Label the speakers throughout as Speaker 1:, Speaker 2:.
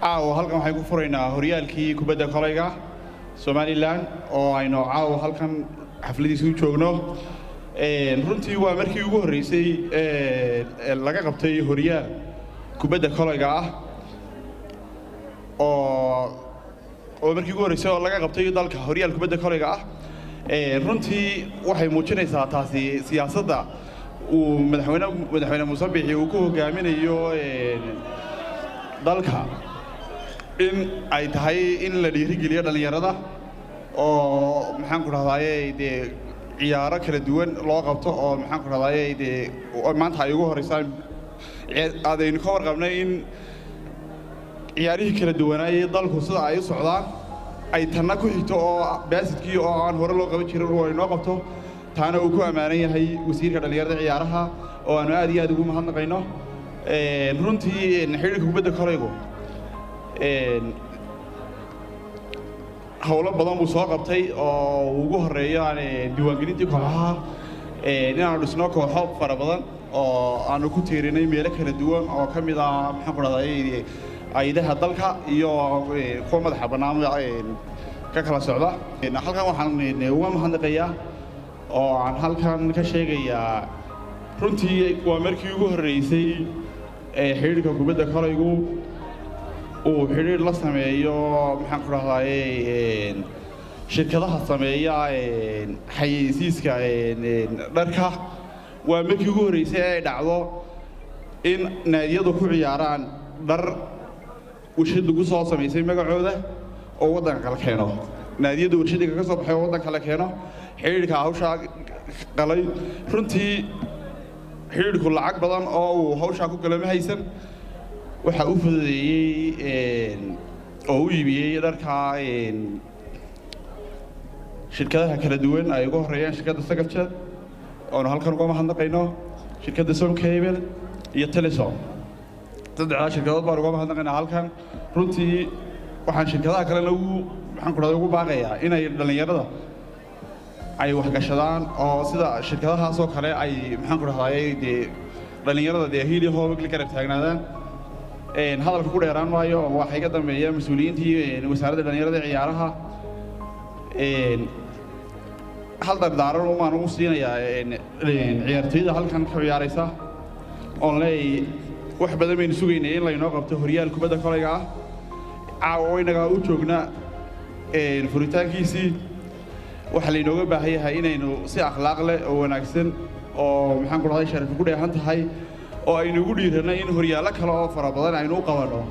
Speaker 1: halkan waxay ku furaynaa horyaalkii kubadda kolayga Somaliland oo aynu caaw halkan xafladiisa u joogno runtii waa markii ugu horeysay laga qabtay horyaal kubadda kolayga oo markii ugu horeysay oo laga qabtay dalka horyaal kubadda kolayga runtii waxay muujinaysaa taasi siyaasadda uu madaxweyne Muuse Biixi uu ku hogaaminayo dalka in ay tahay in la dhiirigeliyo dhalinyarada oo maxaan ku raadayay ciyaaro kala duwan loo qabto oo maxaan ku raadayay maanta ay ugu horeysaan aadaynu ka warqabnay in ciyaarihii kala duwanaayay dalku sida ay u socdaan ay tanna ku xigto oo baasidkii oo aan hore loo qaban jirin oo ay noo qabto taana uu ku amaanan yahay wasiirka dhalinyarada ciyaaraha oo aanu aad iyo aad ugu mahadnaqayno runtii xiriirka kubadda kolaygu hawlo badan buu soo qabtay oo ugu horeeyo diiwaangelintii kooxaha inaanu dhisno kooxo fara badan oo aanu ku tiirinay meelo kala duwan oo ka mid ah maxaan ku raadayay aydaha dalka iyo kuwa madaxa bannaan ka kala socda halkan waxaan uga mahadnaqayaa oo aan halkan ka sheegayaa runtii waa markii ugu horeysay xiriirka kubadda kolaygu uu xiriir la sameeyo maxaan ku raadayay shirkadaha sameeya xayeysiiska dharka waa markii ugu horeysay ay dhacdo in naadiyadu ku ciyaaraan dhar warshad lagu soo sameysay magacooda oo waddanka kala keeno naadiyadu warshadiga ka soo baxay oo waddanka kala keeno xiriirka hawsha qalay runtii xiriirku lacag badan oo uu hawsha ku galama haysan waxa uu fududeeyay oo uu iibiyay dharka shirkadaha kala duwan ay ugu horeeyaan shirkadda Sagafjad oo halkan uga mahadnaqayno shirkadda Som Cable iyo Telesom saddexda shirkadood baan uga mahadnaqaynaa halkan runtii waxaan shirkadaha kale maxaan ku raadayay ugu baaqayaa inay dhalinyarada ay wax gashadaan oo sida shirkadahaas oo kale ay maxaan ku raadayay dhalinyarada hiil iyo hoob la garab taagnaadaan hadalka ku dheeraan maayo waxay ka dambeeyaan mas'uuliyiintii wasaaradda dhalinyarada ciyaaraha hal dardaaran oo aan ugu siinayaa ciyaartoyda halkan ka ciyaaraysa oo leey wax badan baynu sugaynay in la inoo qabto horyaal kubadda kolayga caawa inaga u joogna furitaankiisii waxa la inooga baahan yahay inaynu si akhlaaq leh oo wanaagsan oo maxaan ku raadayay sharaf ku dheehan tahay oo aynu ugu dhiiranay in horyaalo kale oo fara badan aynu u qabanno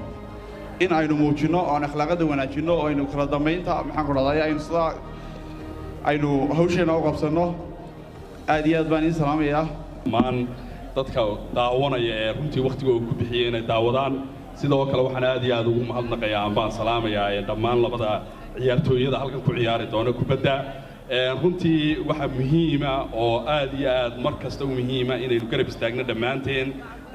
Speaker 1: in aynu muujino oo akhlaaqada wanaajino oo aynu kala dambeynta maxaan ku raadayay aynu sida aynu hawsheena u qabsanno aad iyo aad baan idin salaamayaa
Speaker 2: maan dadka daawanaya ee runtii waqtiga uu ku bixiyay inay daawadaan sidoo kale waxaan aad iyo aad ugu mahadnaqayaa baan salaamayaa dhammaan labada ciyaartooyada halkan ku ciyaari doona kubadda runtii waxa muhiim ah oo aad iyo aad mar kasta u muhiim ah inaynu garab istaagno dhammaanteen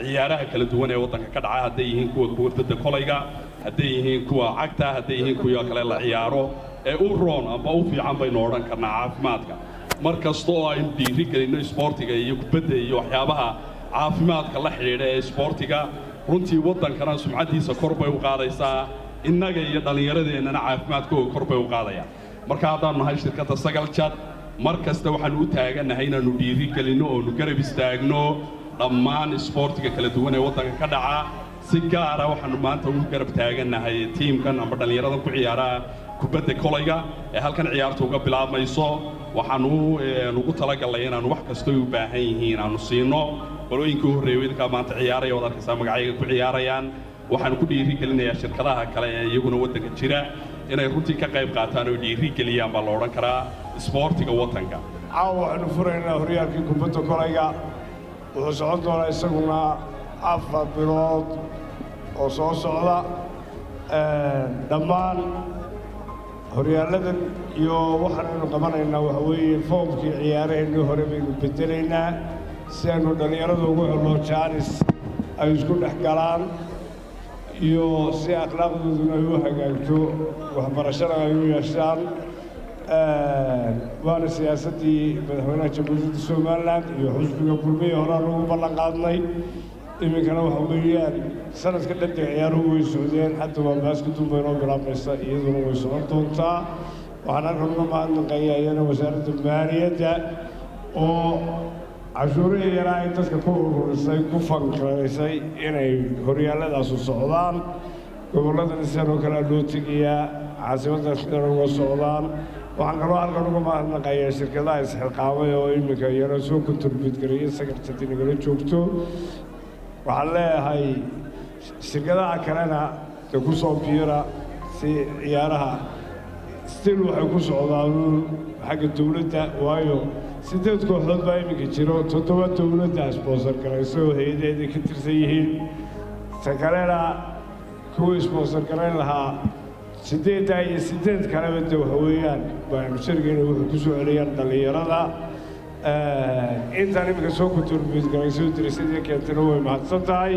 Speaker 2: ciyaaraha kala duwan ee waddanka ka dhaca hadday yihiin kuwa kubadda kolayga hadday yihiin kuwa cagta hadday yihiin kuwa kale la ciyaaro ee u roon amba u fiican baynu odhan karnaa caafimaadka mar kasta oo aynu dhiiri gelinno isboortiga iyo kubadda iyo waxyaabaha caafimaadka la xidhiidha ee isboortiga runtii waddankana sumcaddiisa kor bay u qaadaysaa innaga iyo dhallinyaradeenana caafimaadkooga kor bay u qaadayaan marka haddaannu nahay shirkadda Sagal Jad mar kasta waxaannu u taagannahay inaannu dhiiri gelinno oonu garab istaagno dhammaan isboortiga kala duwan ee waddanka ka dhaca si gaara waxaannu maanta ugu garab taagannahay tiimkan amba dhallinyaradan ku ciyaara kubadda kolayga ee halkan ciyaartu uga bilaabmayso waxaannu ugu talagalnay inaannu wax kasta u baahan yihiin aanu siino qolooyinkii horreeyay idinka maanta ciyaaraya wada arkaysaa magacayga ku ciyaarayaan waxaan ku dhiiri gelinayaa shirkadaha kale ee iyaguna waddanka jira inay runtii ka qayb qaataan oo dhiiri geliyaan baa la odhan karaa isboortiga waddanka
Speaker 3: caawa waxaanu furaynaa horyaalkii kubadda kolayga wuxuu socon doonaa isaguna 4 bilood oo soo socda dhammaan horyaaladan iyo waxaanaynu qabanaynaa waxa weeye foomkii ciyaaraheennii hore baynu bedelaynaa si aynu dhallinyarada ugu helno jaanis ay isku dhex galaan iyo si akhlaaqdooduna ay u hagaagto waxbarashada ay u yeeshaan waana siyaasaddii madaxweynaha jamhuuriyadda somalilan iyo xusbiga kulmiye horaan ugu ballan qaadnay iminkana waxa weeyaan sanadka dhanka ciyaaruhu way socdeen hadda waa baasketball bay noo bilaabmaysa iyaduna way socon doontaa waxaan halkan uga mahadnaqayaa iyana wasaaradda maaliyadda oo cashuurihii yaraa ay dadka ku ururisay ku fanqaraysay inay horyaaladaasu socdaan gobolladana sidan oo kale loo tegayaa caasimadda sidan uga socdaan waxaan kaloo halkan uga mahadnaqayaa shirkadaha isxilqaamay oo iminka iyana soo kontribuutgareeyay Sagal Jad inagala joogto waxaan leeyahay shirkadaha kalena ee ku soo biira si ciyaaraha still waxay ku socdaan xagga dawladda waayo 8 kooxood baa iminka jiro 7 dawladda sponsor garayso hay'adaha ka tirsan yihiin sakalena kuwa sponsor garayn lahaa 8 iyo 8 kaleba waxa weeyaan baan shirkina wuxuu ku soo celiyaan dhalinyarada intaan iminka soo kontribuutgarayso dirisadii keentana way mahadsan tahay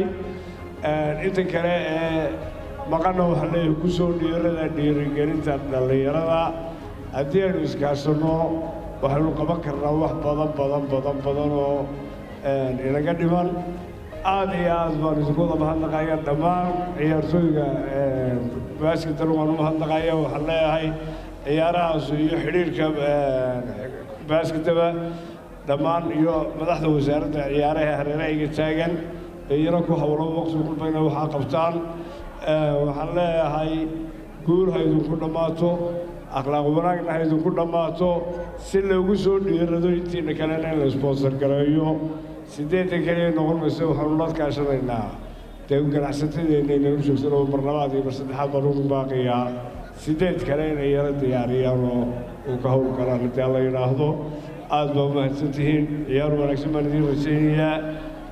Speaker 3: inta kale ee maqana waxa leeyahay ku soo dhiirigelinta dhallinyarada haddii aynu iskaashanno waxaynu qaban karnaa wax badan oo inaga dhiman aad iyo aad baan isku wada mahadnaqayaa dhammaan ciyaartooyga basketball waan u mahadnaqayaa waxaan leeyahay ciyaarahaas iyo xidhiirka basketball dhammaan iyo madaxda wasaaradda ciyaaraha hareerahayga taagan iyana ku hawlo waqti walbayna waxaa qabtaan waxaan leeyahay guul ha idinku dhammaato akhlaaq wanaagna ha idinku dhammaato si loogu soo dhiirado intiina kalena in la sponsor gareeyo 8 kaliya noqon mayso waxaanu la kaashanaynaa dee ganacsatada inay u joogsan oo barnaamijka iyo saddexaad baan ugu baaqiyaa 8 kale inay yara diyaariyaan oo ka hawl galaan inta la yiraahdo aad baa mahadsantihiin ciyaar wanaagsan baan idin rajaynayaa